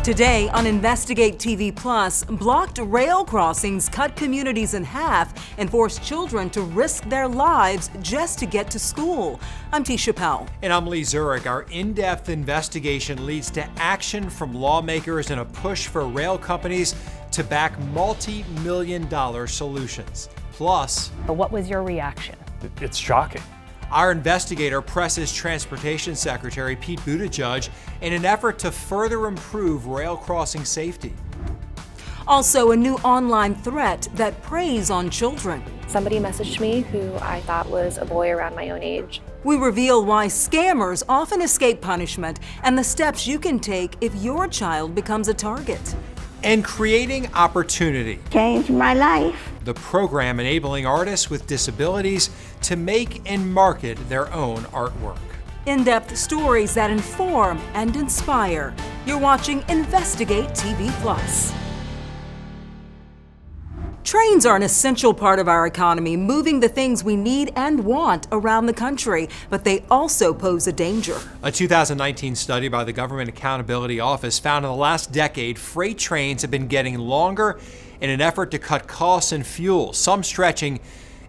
Today on Investigate TV Plus, blocked rail crossings cut communities in half and force children to risk their lives just to get to school. I'm Tisha Powell. And I'm Lee Zurich. Our in-depth investigation leads to action from lawmakers and a push for rail companies to back multi-million-dollar solutions. Plus, what was your reaction? It's shocking. Our investigator presses Transportation Secretary Pete Buttigieg in an effort to further improve rail crossing safety. Also, a new online threat that preys on children. Somebody messaged me who I thought was a boy around my own age. We reveal why scammers often escape punishment and the steps you can take if your child becomes a target. And creating opportunity. Changed my life. The program enabling artists with disabilities to make and market their own artwork. In-depth stories that inform and inspire. You're watching Investigate TV Plus. Trains are an essential part of our economy, moving the things we need and want around the country, but they also pose a danger. A 2019 study by the Government Accountability Office found in the last decade, freight trains have been getting longer in an effort to cut costs and fuel, some stretching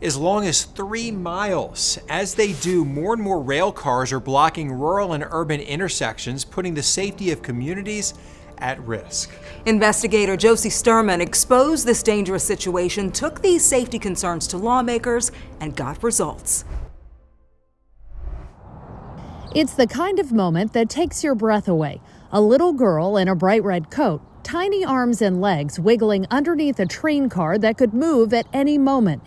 as long as 3 miles. As they do, more and more rail cars are blocking rural and urban intersections, putting the safety of communities at risk. Investigator Josie Sturman exposed this dangerous situation, took these safety concerns to lawmakers, and got results. It's the kind of moment that takes your breath away. A little girl in a bright red coat, tiny arms and legs wiggling underneath a train car that could move at any moment.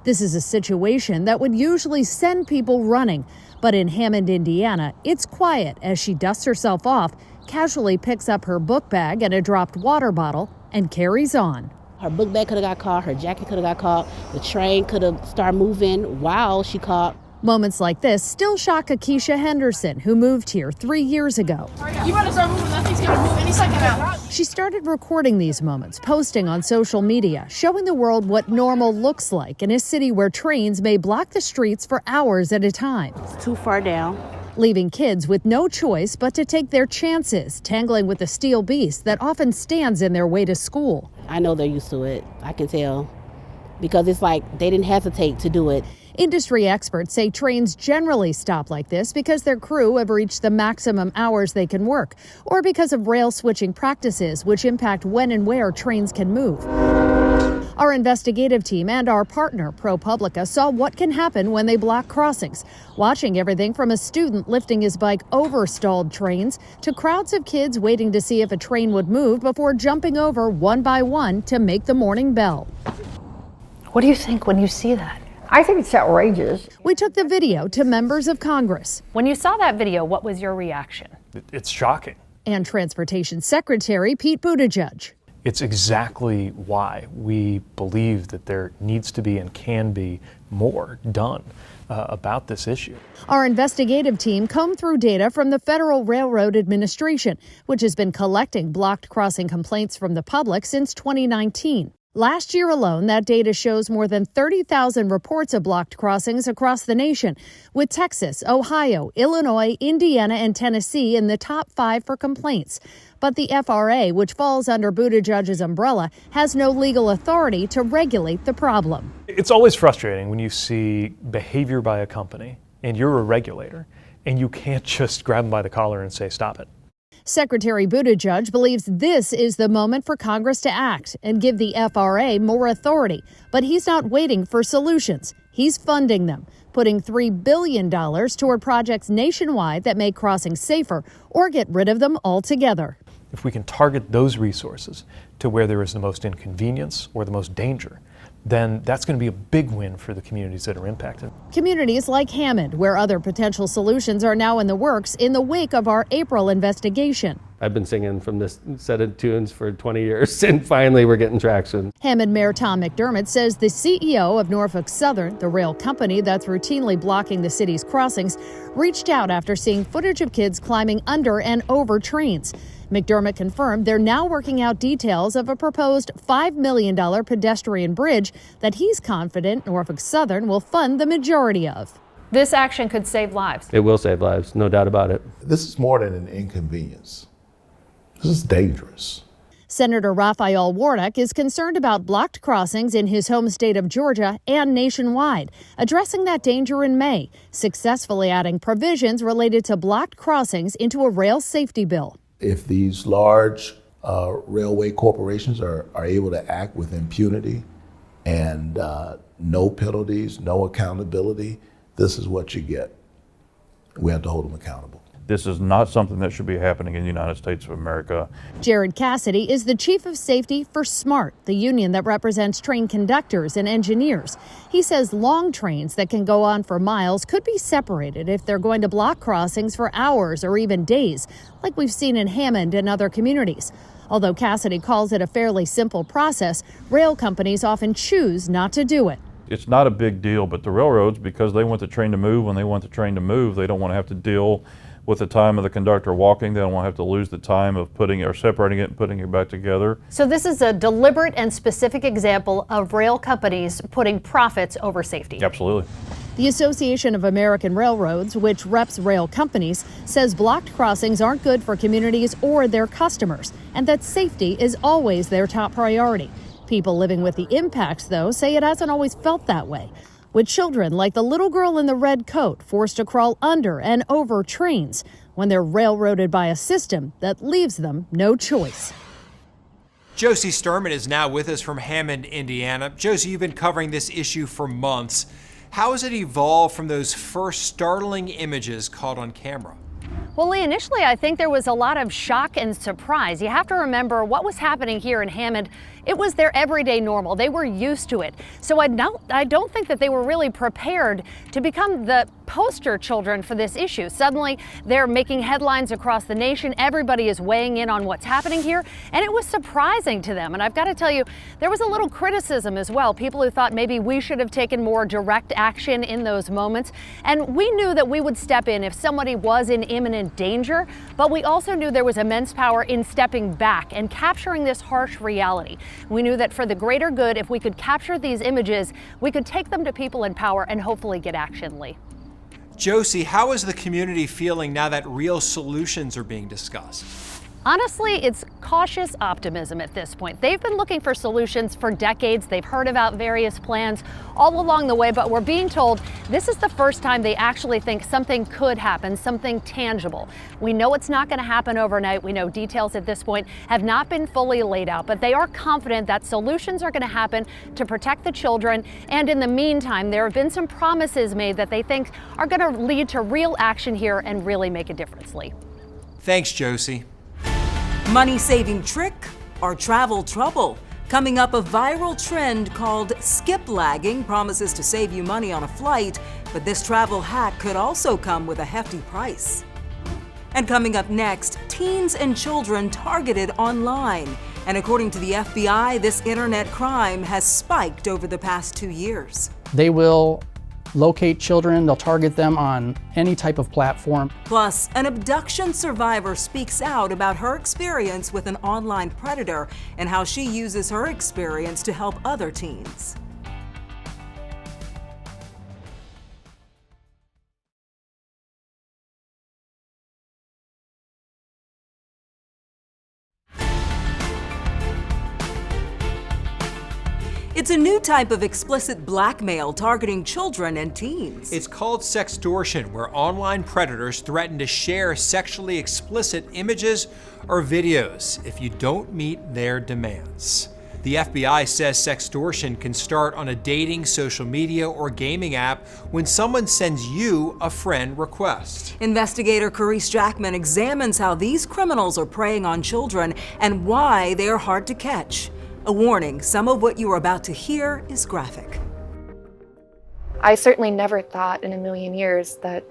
This is a situation that would usually send people running, but in Hammond, Indiana, it's quiet as she dusts herself off, casually picks up her book bag and a dropped water bottle, and carries on. Her book bag could have got caught, her jacket could have got caught, the train could have started moving while she caught. Moments like this still shock Akeisha Henderson, who moved here 3 years ago. You better start moving, that thing's gonna move any second now. She started recording these moments, posting on social media, showing the world what normal looks like in a city where trains may block the streets for hours at a time. It's too far down. Leaving kids with no choice but to take their chances, tangling with the steel beast that often stands in their way to school. I know they're used to it, I can tell, because it's like they didn't hesitate to do it. Industry experts say trains generally stop like this because their crew have reached the maximum hours they can work, or because of rail switching practices which impact when and where trains can move. Our investigative team and our partner, ProPublica, saw what can happen when they block crossings, watching everything from a student lifting his bike over stalled trains to crowds of kids waiting to see if a train would move before jumping over one by one to make the morning bell. What do you think when you see that? I think it's outrageous. We took the video to members of Congress. When you saw that video, what was your reaction? It's shocking. And Transportation Secretary Pete Buttigieg. It's exactly why we believe that there needs to be and can be more done about this issue. Our investigative team combed through data from the Federal Railroad Administration, which has been collecting blocked crossing complaints from the public since 2019. Last year alone, that data shows more than 30,000 reports of blocked crossings across the nation, with Texas, Ohio, Illinois, Indiana, and Tennessee in the top 5 for complaints. But the FRA, which falls under Buttigieg's umbrella, has no legal authority to regulate the problem. It's always frustrating when you see behavior by a company and you're a regulator and you can't just grab them by the collar and say, stop it. Secretary Buttigieg believes this is the moment for Congress to act and give the FRA more authority. But he's not waiting for solutions. He's funding them, putting $3 billion toward projects nationwide that make crossings safer or get rid of them altogether. If we can target those resources to where there is the most inconvenience or the most danger, then that's going to be a big win for the communities that are impacted. Communities like Hammond, where other potential solutions are now in the works in the wake of our April investigation. I've been singing from this set of tunes for 20 years, and finally we're getting traction. Hammond Mayor Tom McDermott says the CEO of Norfolk Southern, the rail company that's routinely blocking the city's crossings, reached out after seeing footage of kids climbing under and over trains. McDermott confirmed they're now working out details of a proposed $5 million pedestrian bridge that he's confident Norfolk Southern will fund the majority of. This action could save lives. It will save lives, no doubt about it. This is more than an inconvenience. This is dangerous. Senator Raphael Warnock is concerned about blocked crossings in his home state of Georgia and nationwide, addressing that danger in May, successfully adding provisions related to blocked crossings into a rail safety bill. If these large railway corporations are able to act with impunity and no penalties, no accountability, this is what you get. We have to hold them accountable. This is not something that should be happening in the United States of America. Jared Cassidy is the chief of safety for SMART, the union that represents train conductors and engineers. He says long trains that can go on for miles could be separated if they're going to block crossings for hours or even days, like we've seen in Hammond and other communities. Although Cassidy calls it a fairly simple process, rail companies often choose not to do it. It's not a big deal, but the railroads, because they want the train to move when they want the train to move, they don't want to have to deal with the time of the conductor walking. They don't want to have to lose the time of putting or separating it and putting it back together. So this is a deliberate and specific example of rail companies putting profits over safety. Absolutely. The Association of American Railroads, which reps rail companies, says blocked crossings aren't good for communities or their customers, and that safety is always their top priority. People living with the impacts, though, say it hasn't always felt that way, with children like the little girl in the red coat forced to crawl under and over trains when they're railroaded by a system that leaves them no choice. Josie Sturman is now with us from Hammond, Indiana. Josie, you've been covering this issue for months. How has it evolved from those first startling images caught on camera? Well, Lee, initially I think there was a lot of shock and surprise. You have to remember what was happening here in Hammond. It was their everyday normal. They were used to it. So I don't think that they were really prepared to become the poster children for this issue. Suddenly, they're making headlines across the nation. Everybody is weighing in on what's happening here, and it was surprising to them. And I've got to tell you, there was a little criticism as well. People who thought maybe we should have taken more direct action in those moments. And we knew that we would step in if somebody was in imminent danger, but we also knew there was immense power in stepping back and capturing this harsh reality. We knew that for the greater good, if we could capture these images, we could take them to people in power and hopefully get action, Lee. Josie, how is the community feeling now that real solutions are being discussed? Honestly, it's cautious optimism at this point. They've been looking for solutions for decades. They've heard about various plans all along the way, but we're being told this is the first time they actually think something could happen, something tangible. We know it's not going to happen overnight. We know details at this point have not been fully laid out, but they are confident that solutions are going to happen to protect the children. And in the meantime, there have been some promises made that they think are going to lead to real action here and really make a difference, Lee. Thanks, Josie. Money-saving trick or travel trouble? Coming up, a viral trend called skip lagging promises to save you money on a flight, but this travel hack could also come with a hefty price. And coming up next, teens and children targeted online. And according to the FBI, this internet crime has spiked over the past 2 years. They will locate children, they'll target them on any type of platform. Plus, an abduction survivor speaks out about her experience with an online predator and how she uses her experience to help other teens. It's a new type of explicit blackmail targeting children and teens. It's called sextortion, where online predators threaten to share sexually explicit images or videos if you don't meet their demands. The FBI says sextortion can start on a dating, social media, or gaming app when someone sends you a friend request. Investigator Carice Jackman examines how these criminals are preying on children and why they are hard to catch. A warning, some of what you are about to hear is graphic. I certainly never thought in a million years that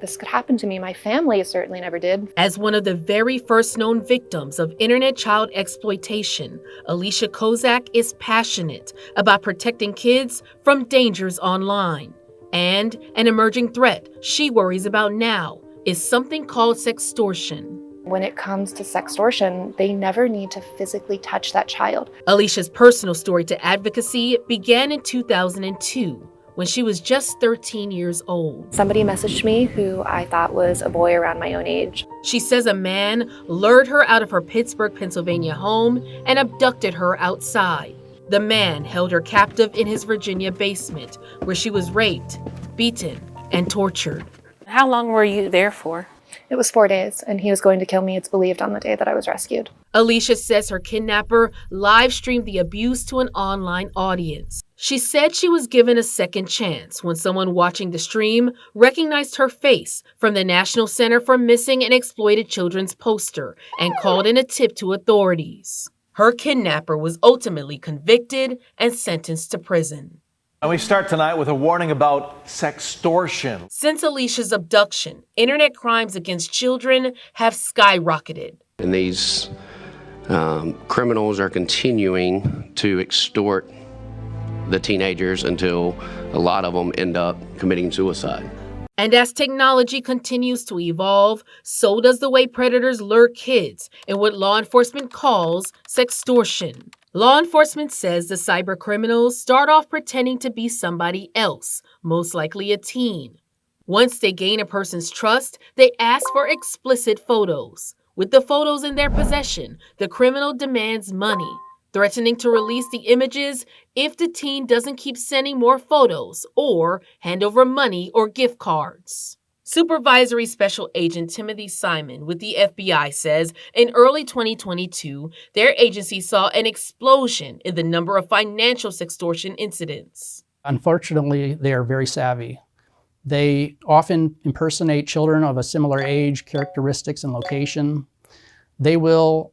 this could happen to me. My family certainly never did. As one of the very first known victims of internet child exploitation, Alicia Kozak is passionate about protecting kids from dangers online. And an emerging threat she worries about now is something called sextortion. When it comes to sextortion, they never need to physically touch that child. Alicia's personal story to advocacy began in 2002 when she was just 13 years old. Somebody messaged me who I thought was a boy around my own age. She says a man lured her out of her Pittsburgh, Pennsylvania home and abducted her outside. The man held her captive in his Virginia basement, where she was raped, beaten, and tortured. How long were you there for? It was 4 days, and he was going to kill me, it's believed, on the day that I was rescued. Alicia says her kidnapper live streamed the abuse to an online audience. She said she was given a second chance when someone watching the stream recognized her face from the National Center for Missing and Exploited Children's poster and called in a tip to authorities. Her kidnapper was ultimately convicted and sentenced to prison. And we start tonight with a warning about sextortion. Since Alicia's abduction, internet crimes against children have skyrocketed. And these criminals are continuing to extort the teenagers until a lot of them end up committing suicide. And as technology continues to evolve, so does the way predators lure kids in what law enforcement calls sextortion. Law enforcement says the cyber criminals start off pretending to be somebody else, most likely a teen. Once they gain a person's trust, they ask for explicit photos. With the photos in their possession, the criminal demands money, threatening to release the images if the teen doesn't keep sending more photos or hand over money or gift cards. Supervisory Special Agent Timothy Simon with the FBI says in early 2022, their agency saw an explosion in the number of financial sextortion incidents. Unfortunately, they are very savvy. They often impersonate children of a similar age, characteristics, and location. They will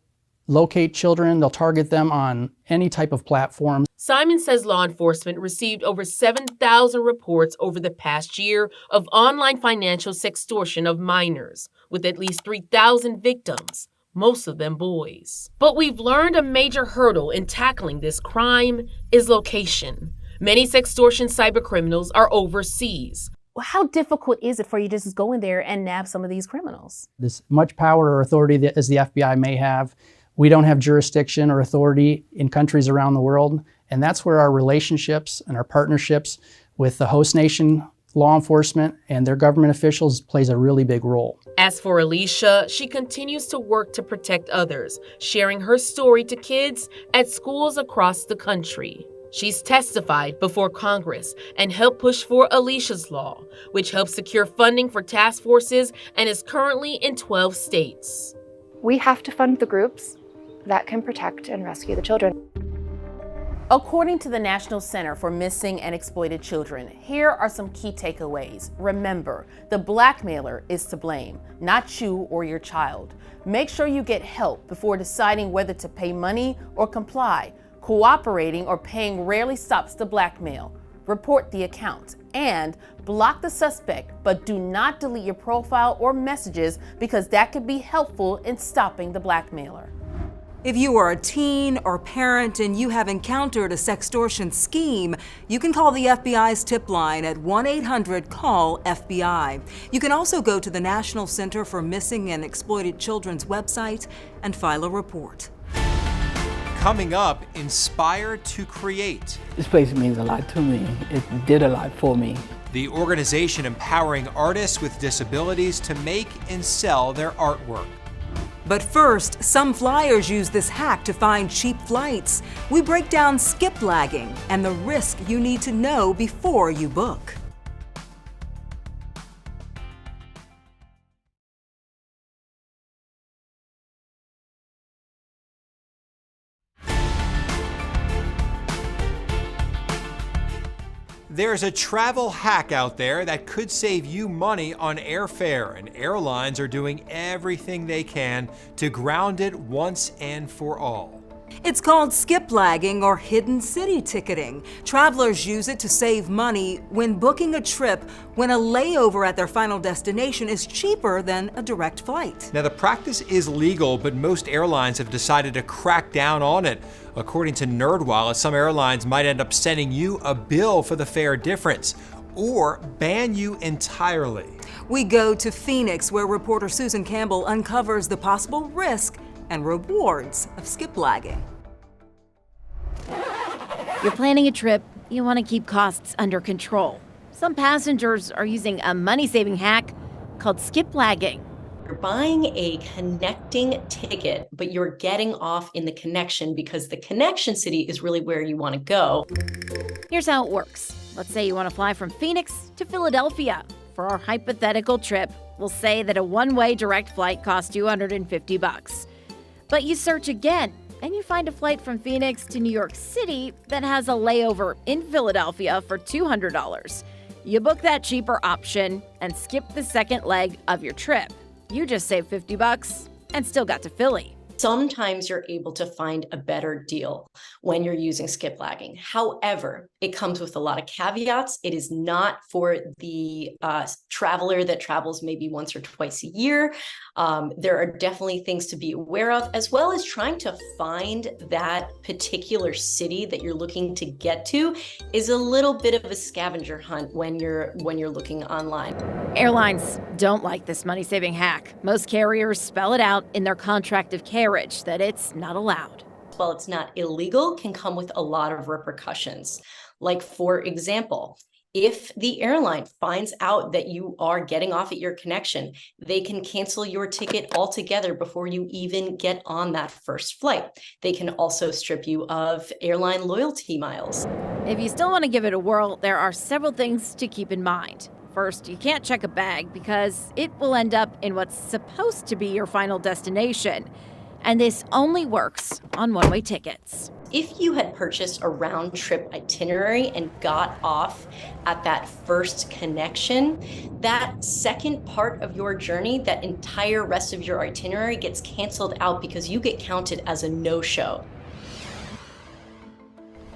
locate children, they'll target them on any type of platform. Simon says law enforcement received over 7,000 reports over the past year of online financial sextortion of minors, with at least 3,000 victims, most of them boys. But we've learned a major hurdle in tackling this crime is location. Many sextortion cybercriminals are overseas. How difficult is it for you to just go in there and nab some of these criminals? As much power or authority as the FBI may have, we don't have jurisdiction or authority in countries around the world, and that's where our relationships and our partnerships with the host nation law enforcement and their government officials plays a really big role. As for Alicia, she continues to work to protect others, sharing her story to kids at schools across the country. She's testified before Congress and helped push for Alicia's Law, which helps secure funding for task forces and is currently in 12 states. We have to fund the groups that can protect and rescue the children. According to the National Center for Missing and Exploited Children, here are some key takeaways. Remember, the blackmailer is to blame, not you or your child. Make sure you get help before deciding whether to pay money or comply. Cooperating or paying rarely stops the blackmail. Report the account and block the suspect, but do not delete your profile or messages because that could be helpful in stopping the blackmailer. If you are a teen or parent and you have encountered a sextortion scheme, you can call the FBI's tip line at 1-800-CALL-FBI. You can also go to the National Center for Missing and Exploited Children's website and file a report. Coming up, Inspire to Create. This place means a lot to me. It did a lot for me. The organization empowering artists with disabilities to make and sell their artwork. But first, some flyers use this hack to find cheap flights. We break down skip lagging and the risk you need to know before you book. There's a travel hack out there that could save you money on airfare, and airlines are doing everything they can to ground it once and for all. It's called skip lagging or hidden city ticketing. Travelers use it to save money when booking a trip when a layover at their final destination is cheaper than a direct flight. Now, the practice is legal, but most airlines have decided to crack down on it. According to NerdWallet, some airlines might end up sending you a bill for the fare difference or ban you entirely. We go to Phoenix, where reporter Susan Campbell uncovers the possible risk and rewards of skip lagging. You're planning a trip, you want to keep costs under control. Some passengers are using a money-saving hack called skip lagging. You're buying a connecting ticket, but you're getting off in the connection because the connection city is really where you want to go. Here's how it works. Let's say you want to fly from Phoenix to Philadelphia. For our hypothetical trip, we'll say that a one-way direct flight costs $250. But you search again, and you find a flight from Phoenix to New York City that has a layover in Philadelphia for $200. You book that cheaper option and skip the second leg of your trip. You just saved $50 and still got to Philly. Sometimes you're able to find a better deal when you're using skip lagging. However, it comes with a lot of caveats. It is not for the traveler that travels maybe once or twice a year. There are definitely things to be aware of, as well as trying to find that particular city that you're looking to get to is a little bit of a scavenger hunt when you're looking online. Airlines don't like this money-saving hack. Most carriers spell it out in their contract of carriage that it's not allowed. While it's not illegal, can come with a lot of repercussions. Like, for example, if the airline finds out that you are getting off at your connection, they can cancel your ticket altogether before you even get on that first flight. They can also strip you of airline loyalty miles. If you still want to give it a whirl, there are several things to keep in mind. First, you can't check a bag because it will end up in what's supposed to be your final destination. And this only works on one-way tickets. If you had purchased a round-trip itinerary and got off at that first connection, that second part of your journey, that entire rest of your itinerary gets canceled out because you get counted as a no-show.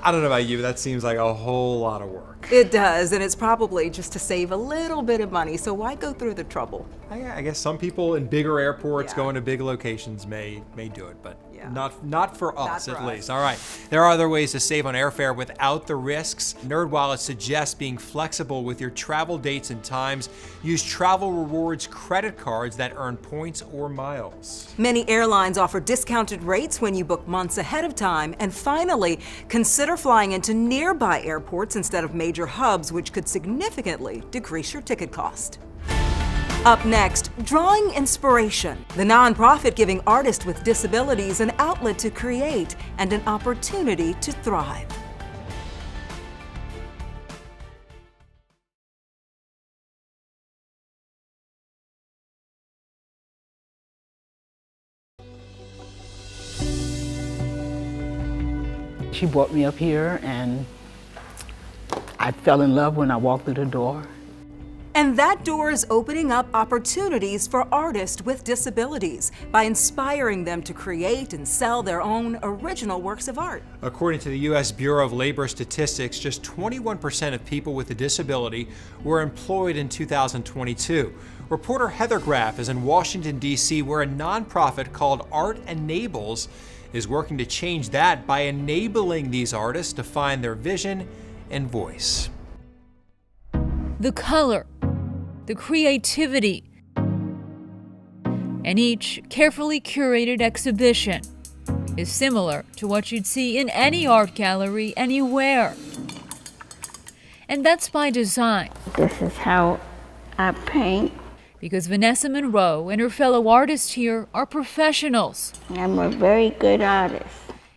I don't know about you, but that seems like a whole lot of work. It does, and it's probably just to save a little bit of money, so why go through the trouble? I guess some people in bigger airports going to big locations may do it, but not for us at least. All right, there are other ways to save on airfare without the risks. NerdWallet suggests being flexible with your travel dates and times. Use Travel Rewards credit cards that earn points or miles. Many airlines offer discounted rates when you book months ahead of time. And finally, consider flying into nearby airports instead of major hubs, which could significantly decrease your ticket cost. Up next, Drawing Inspiration, the nonprofit giving artists with disabilities an outlet to create and an opportunity to thrive. She brought me up here and I fell in love when I walked through the door. And that door is opening up opportunities for artists with disabilities by inspiring them to create and sell their own original works of art. According to the U.S. Bureau of Labor Statistics, just 21% of people with a disability were employed in 2022. Reporter Heather Graff is in Washington, D.C., where a nonprofit called Art Enables is working to change that by enabling these artists to find their vision and voice. The color, the creativity, and each carefully curated exhibition is similar to what you'd see in any art gallery anywhere. And that's by design. This is how I paint. Because Vanessa Monroe and her fellow artists here are professionals. I'm a very good artist.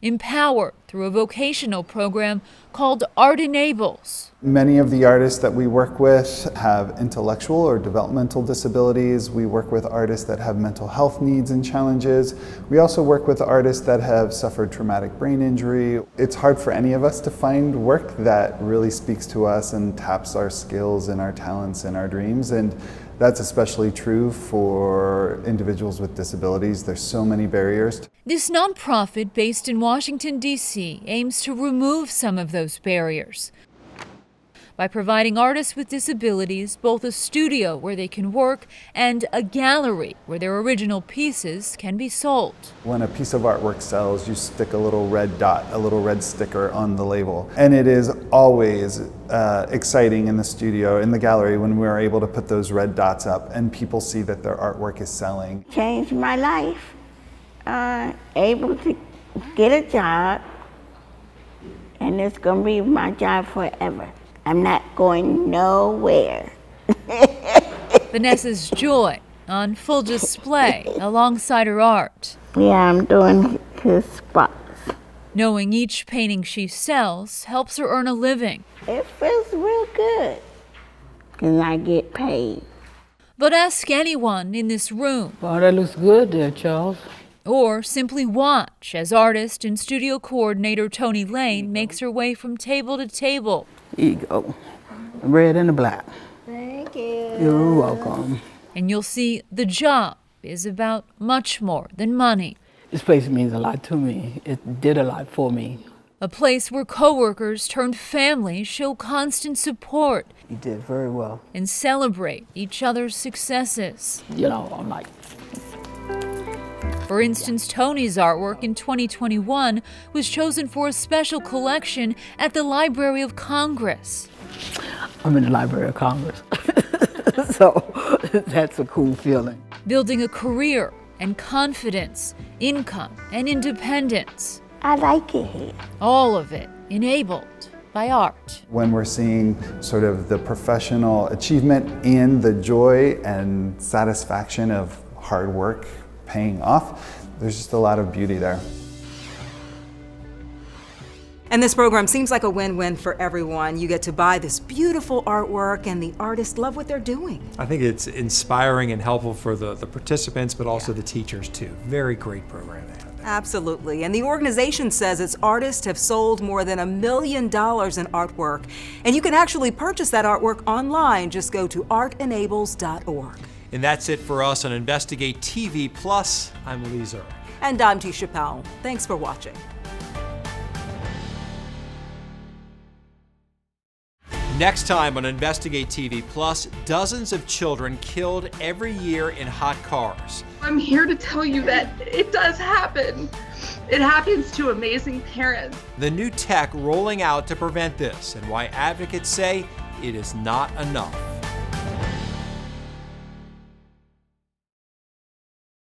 Empowered through a vocational program called Art Enables. Many of the artists that we work with have intellectual or developmental disabilities. We work with artists that have mental health needs and challenges. We also work with artists that have suffered traumatic brain injury. It's hard for any of us to find work that really speaks to us and taps our skills and our talents and our dreams. And that's especially true for individuals with disabilities. There's so many barriers. This nonprofit based in Washington, D.C. aims to remove some of those barriers by providing artists with disabilities both a studio where they can work and a gallery where their original pieces can be sold. When a piece of artwork sells, you stick a little red dot, a little red sticker on the label. And it is always exciting in the studio, in the gallery, when we're able to put those red dots up and people see that their artwork is selling. Changed my life. Able to get a job and it's gonna be my job forever. I'm not going nowhere. Vanessa's joy on full display alongside her art. Yeah, I'm doing his spots. Knowing each painting she sells helps her earn a living. It feels real good, and I get paid. But ask anyone in this room. Wow, that looks good there, Charles. Or simply watch as artist and studio coordinator Toni Lane makes her way from table to table. Here you go. The red and the black. Thank you. You're welcome. And you'll see the job is about much more than money. This place means a lot to me. It did a lot for me. A place where coworkers turned family show constant support. You did very well. And celebrate each other's successes. You know, I'm like... For instance, Toni's artwork in 2021 was chosen for a special collection at the Library of Congress. I'm in the Library of Congress. So that's a cool feeling. Building a career and confidence, income and independence. I like it here. All of it enabled by art. When we're seeing sort of the professional achievement in the joy and satisfaction of hard work paying off, there's just a lot of beauty there. And this program seems like a win-win for everyone. You get to buy this beautiful artwork and the artists love what they're doing. I think it's inspiring and helpful for the participants, but also the teachers too. Very great program they have. Absolutely. And the organization says its artists have sold more than $1 million in artwork. And you can actually purchase that artwork online. Just go to artenables.org. And that's it for us on Investigate TV Plus. I'm Lee Zurich. And I'm T. Chappelle. Thanks for watching. Next time on Investigate TV Plus, dozens of children killed every year in hot cars. I'm here to tell you that it does happen. It happens to amazing parents. The new tech rolling out to prevent this, and why advocates say it is not enough.